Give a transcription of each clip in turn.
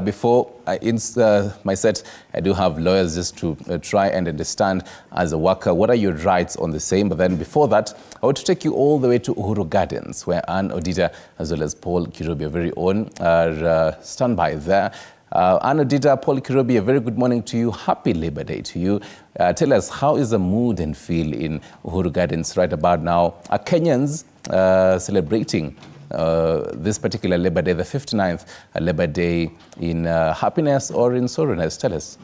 Before my set, I do have lawyers just to try and understand as a worker, what are your rights on the same? But then before that, I want to take you all the way to Uhuru Gardens, where Anne Odita, as well as Paul Kirubi, your very own, are standby there. Anne Odita, Paul Kirubi, a very good morning to you. Happy Labor Day to you. Tell us, how is the mood and feel in Uhuru Gardens right about now? Are Kenyans celebrating this particular Labor Day, the 59th Labor Day, in happiness or in sorrowness? Tell us.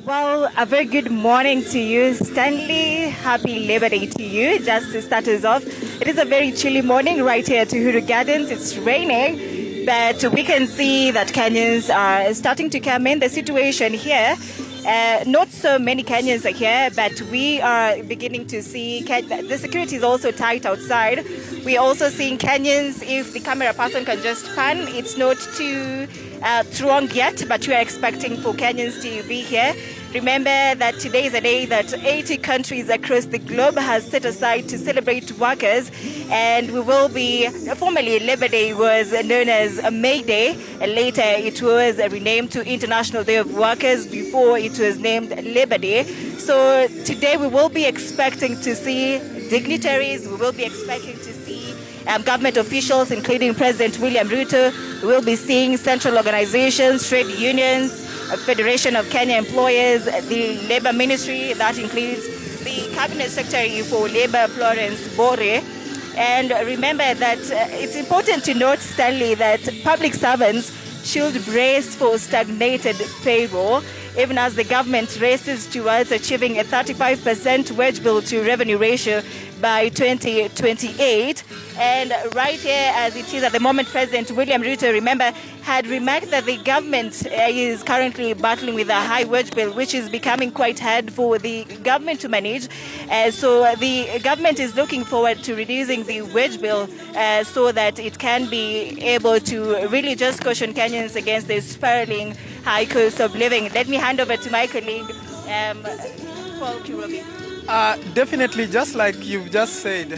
Well, a very good morning to you, Stanley. Happy Labor Day to you. Just to start us off, it is a very chilly morning right here at Uhuru Gardens. It's raining, but we can see that Kenyans are starting to come in. The situation here, not so many Kenyans are here, but we are beginning to see the security is also tight outside. We're also seeing Kenyans. If the camera person can just pan, it's not too strong yet, but we are expecting for Kenyans to be here. Remember that today is a day that 80 countries across the globe has set aside to celebrate workers, and we will be, formerly Labor Day was known as May Day, and later it was renamed to International Day of Workers before it was named Labor Day. So today we will be expecting to see dignitaries, we will be expecting to see government officials, including President William Ruto. We will be seeing central organizations, trade unions, Federation of Kenya Employers, the Labour Ministry, that includes the Cabinet Secretary for Labour, Florence Bore. And remember that it's important to note, Stanley, that public servants should brace for stagnated payroll, even as the government races towards achieving a 35% wage bill to revenue ratio by 2028. And right here, as it is at the moment, President William Ruto, remember, had remarked that the government is currently battling with a high wage bill, which is becoming quite hard for the government to manage. So the government is looking forward to reducing the wage bill so that it can be able to really just caution Kenyans against the spiraling high cost of living. Let me hand over to my colleague, Paul Kirubi. Definitely, just like you've just said,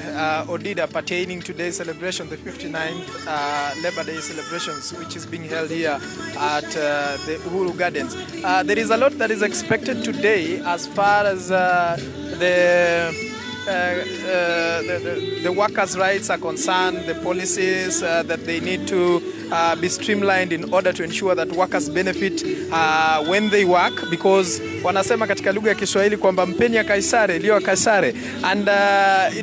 Odida, pertaining to today's celebration, the 59th Labor Day celebrations, which is being held here at the Uhuru Gardens. There is a lot that is expected today as far as the workers' rights are concerned, the policies that they need to be streamlined in order to ensure that workers benefit when they work, because wanasema katika lugha ya Kiswahili kwamba mpeni Kaisare liyo Kaisare, and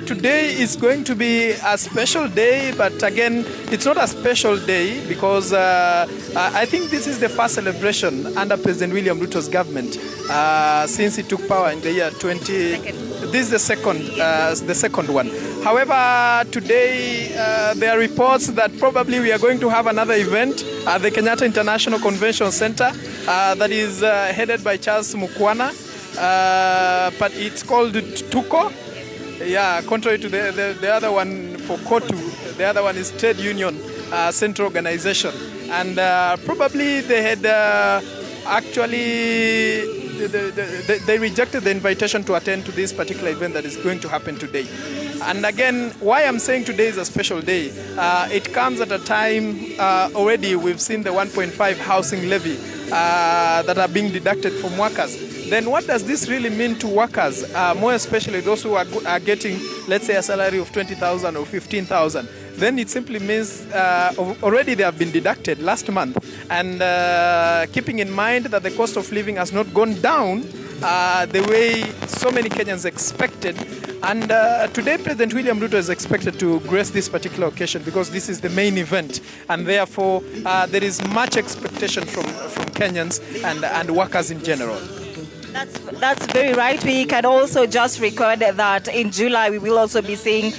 today is going to be a special day, but again it's not a special day because I think this is the first celebration under President William Ruto's government since he took power in the year 20. This is the second one. However, today there are reports that probably we are going to have another event at the Kenyatta International Convention Center that is headed by Charles Mukwana, but it's called Tuko. Yeah, contrary to the other one for KOTU. The other one is Trade Union Central Organization. And probably they had actually they rejected the invitation to attend to this particular event that is going to happen today. And again, why I'm saying today is a special day, it comes at a time already we've seen the 1.5 housing levy that are being deducted from workers. Then what does this really mean to workers, more especially those who are getting, let's say, a salary of 20,000 or 15,000? Then it simply means already they have been deducted last month. And keeping in mind that the cost of living has not gone down the way so many Kenyans expected. And today President William Ruto is expected to grace this particular occasion because this is the main event. And therefore there is much expectation from Kenyans and workers in general. That's very right. We can also just record that in July we will also be seeing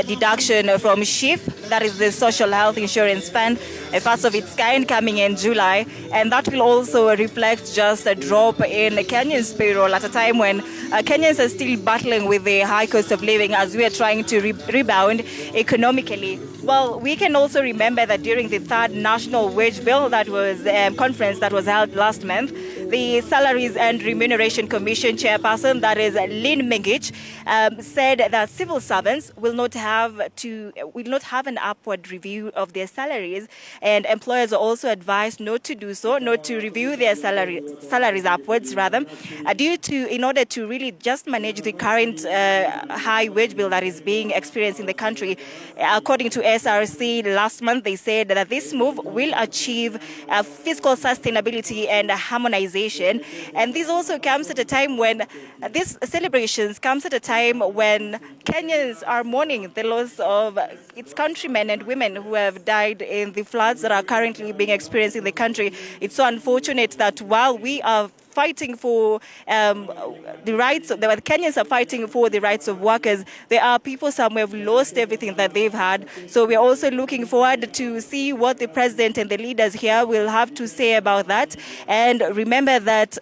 deduction from SHIF, that is the Social Health Insurance Fund, a first of its kind coming in July, and that will also reflect just a drop in Kenyans' payroll at a time when Kenyans are still battling with the high cost of living as we are trying to rebound economically. Well, we can also remember that during the third National Wage Bill that was conference that was held last month, the Salaries and Remuneration Commission chairperson, that is Lynn Mengich, said that civil servants will not have an upward review of their salaries, and employers are also advised not to do so, not to review their salaries upwards, rather, in order to really just manage the current high wage bill that is being experienced in the country. According to SRC, last month they said that this move will achieve fiscal sustainability and harmonization. And this also comes at a time when these celebrations comes at a time when Kenyans are mourning the loss of its countrymen and women who have died in the floods that are currently being experienced in the country. It's so unfortunate that while we are fighting for the rights, the Kenyans are fighting for the rights of workers, there are people somewhere who've lost everything that they've had. So we're also looking forward to see what the president and the leaders here will have to say about that. And remember that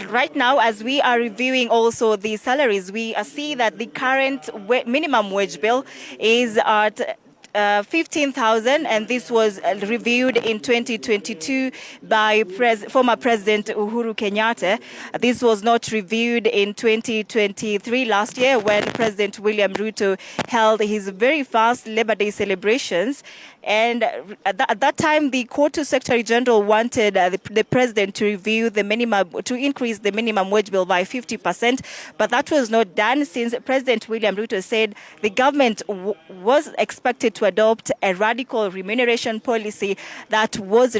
right now, as we are reviewing also the salaries, we see that the current minimum wage bill is at 15,000, and this was reviewed in 2022 by former President Uhuru Kenyatta. This was not reviewed in 2023 last year when President William Ruto held his very first Labor Day celebrations. And at that time, the Court Secretary General wanted the president to review to increase the minimum wage bill by 50%, but that was not done since President William Ruto said the government was expected to adopt a radical remuneration policy that was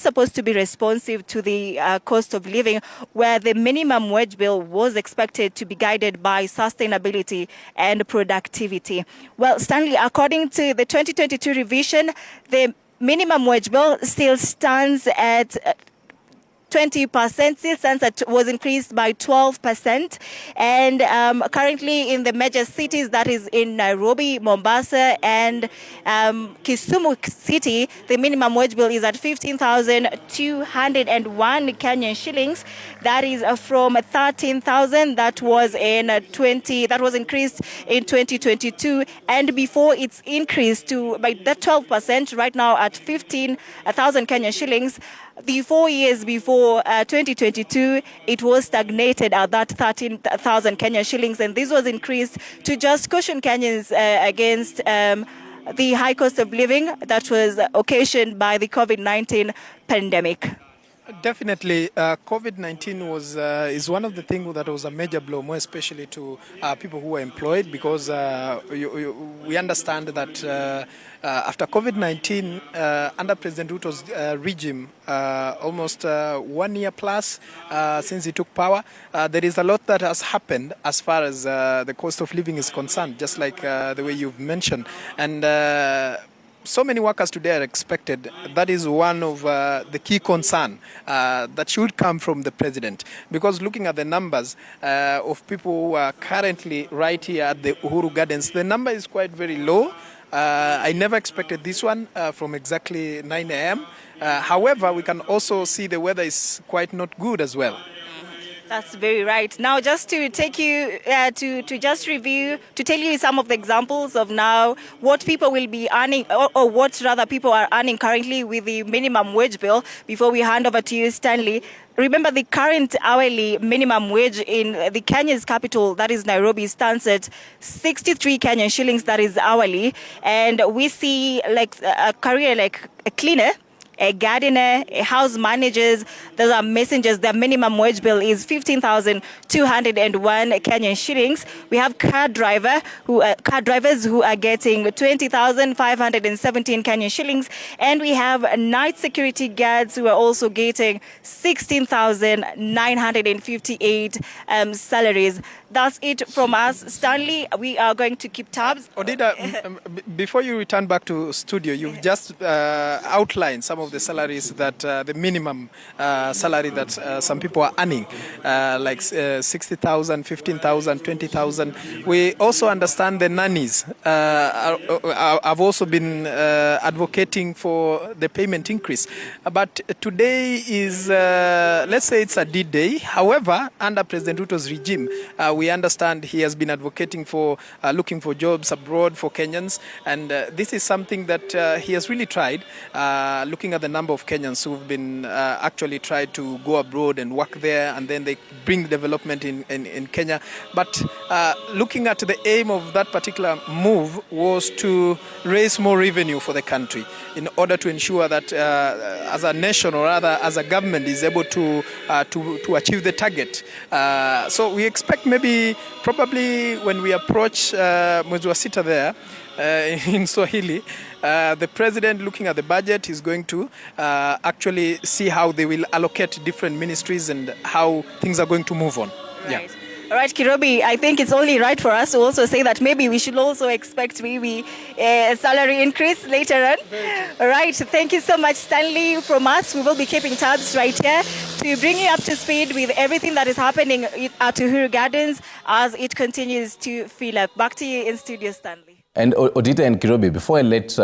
supposed to be responsive to the cost of living, where the minimum wage bill was expected to be guided by sustainability and productivity. Well, Stanley, according to the 2022 revision, the minimum wage bill still stands at 20%, was increased by 12%. And currently in the major cities, that is in Nairobi, Mombasa, and Kisumu City, the minimum wage bill is at 15,201 Kenyan shillings. That is from 13,000 that was increased in 2022, and before it's increased to by that 12% right now at 15,000 Kenyan shillings. The 4 years before 2022, it was stagnated at that 13,000 Kenyan shillings, and this was increased to just caution Kenyans against the high cost of living that was occasioned by the COVID-19 pandemic. Definitely, COVID-19 is one of the things that was a major blow, more especially to people who were employed, because we understand that after COVID-19, under President Ruto's regime, almost 1 year plus since he took power, there is a lot that has happened as far as the cost of living is concerned, just like the way you've mentioned. And so many workers today are expected. That is one of the key concern that should come from the president. Because looking at the numbers of people who are currently right here at the Uhuru Gardens, the number is quite very low. I never expected this one from exactly 9 a.m. However, we can also see the weather is quite not good as well. That's very right. Now, just to take you to just review, to tell you some of the examples of now what people will be earning, or what rather people are earning currently with the minimum wage bill, before we hand over to you, Stanley. Remember, the current hourly minimum wage in the Kenya's capital, that is Nairobi, stands at 63 Kenyan shillings, that is hourly. And we see like a career like a cleaner, a gardener, a house managers, those are messengers. Their minimum wage bill is 15,201 Kenyan shillings. We have car drivers who are getting 20,517 Kenyan shillings, and we have night security guards who are also getting 16,958 salaries. That's it from us, Stanley. We are going to keep tabs. Odida, before you return back to studio, you've just outlined some of the salaries that the minimum salary that some people are earning, like 60,000, 15,000, 20,000. We also understand the nannies have also been advocating for the payment increase. But today is, let's say it's a D-Day. However, under President Ruto's regime, we understand he has been advocating for looking for jobs abroad for Kenyans, and this is something that he has really tried, looking at the number of Kenyans who've been actually tried to go abroad and work there, and then they bring development in Kenya. But looking at the aim of that particular move was to raise more revenue for the country in order to ensure that as a nation, or rather as a government, is able to achieve the target. So we expect probably when we approach mwezi wa sita there in Swahili, the president, looking at the budget, is going to actually see how they will allocate different ministries and how things are going to move on. Right. Yeah. All right, Kirobi, I think it's only right for us to also say that maybe we should also expect maybe a salary increase later on. All right, thank you so much, Stanley. From us, we will be keeping tabs right here to bring you up to speed with everything that is happening at Uhuru Gardens as it continues to fill up. Back to you in studio, Stanley. And Odita and Kirobi, before I let